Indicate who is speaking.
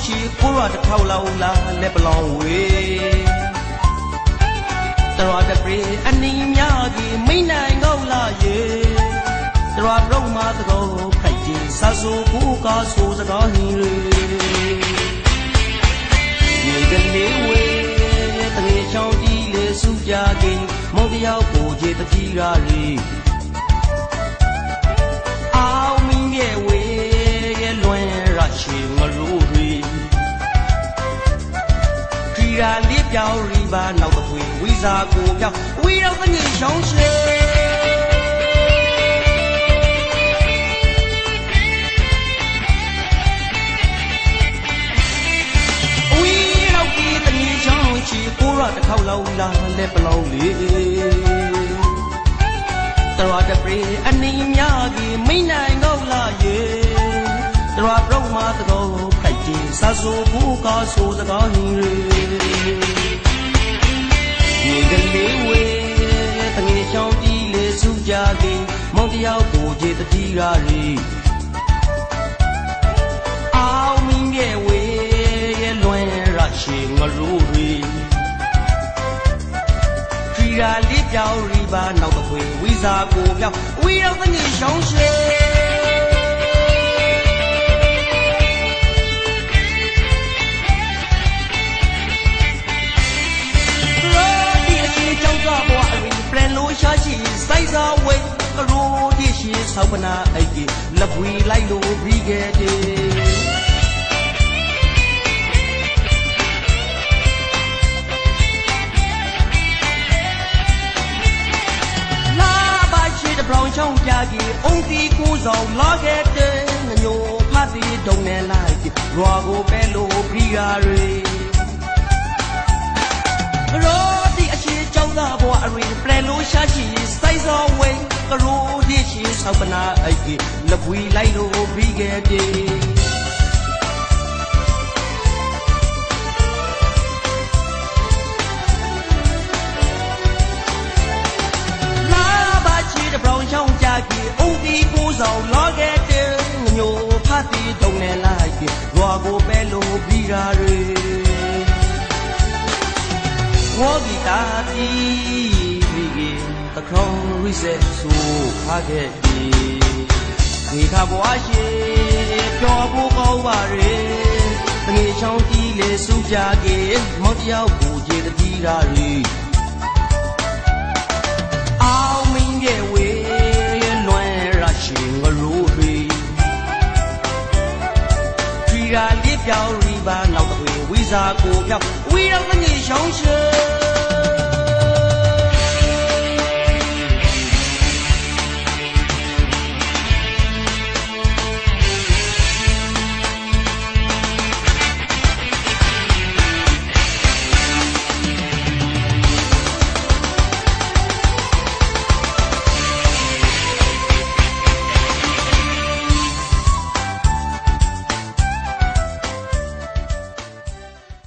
Speaker 1: ရှိကိုရတစ်ထောက်လောက်လာလက်ပလောင်ဝေတရတပြေအနည်းများကြီးမိနိုင်ငေါ့လာရေတရပရုံမသကောခိုက်ကြီးဆဆူကိုကားဆိုစကားဟင်းရေဒီကလေးဝေတရေချောင်းကြီးလေစုကြခင်မောင်တယောက်ကိုခြေတကြီးရာရီအောင်မင်းရဲ့ဝေရဲ့လွန်ရရှိမရူရီခီရာလေးပြောင်းရီပါနောက်တစ်ခွေဝီစာကိုပြောင်းဝီတော့တငယ်ရှောင်းရှေကိုရတစ်ခေါက်လောက်လာလက်ပလောင်လေတရတပြေအနည်းများကြီးမိနိုင်ငေါ့လာရေတရပရုံမသကောခိုက်ကြီးဆဆူကိုကားဆိုစကားဟင်းရေဒီကလေးဝေတငယ်ချောင်းကြီးလေစုကြခင်မောင်တယောက်ကိုခြေတကြီးရာရီအောင်မင်းရဲ့ဝေရဲ့လွန်ရရှိငရူရီရာလေးပြောင်းရီပါနောက်တစ်ခွေဝီစာကိုပြောင်းဝီတော့တငယ်ရှောင်းရှေရိုဒီအရှိကြောင့်ကဘွားအရင်ပြန်လို့ရှာရှိစိုက်စားဝဲရိုဒီရှိဆောက်ပနာအိတ်ကြီးလက်ဝီလိုက်လို့ပြီးခဲ့တယ်brown chong ja gi ong ti ku song la ke de nyo pha ti dong ne lai ki rwa go pe lo pri ga re ro ti a chi chong da bwa a ri plan lo sha chi sai so wei ka ro ti chi sao pa na ai ki la pui lai lo pri ge de brown chong ja gi ong ti ku song lo ke de nyo pha ti dong ne lai ki rwa go pe lo pri ga re wo gi ta ti ri gi ta khong ri se su kha ke ti ni kha bwa shi pyo bu kau ba re ta ngi chong ti le su ja gi mo tiao bu je ta ti ra ri ao min ye weရာလေးပြောင်းရီပါနောက်တစ်ခွေဝီစာကိုပြောင်းဝီတော့တငယ်ရှောင်းရှေ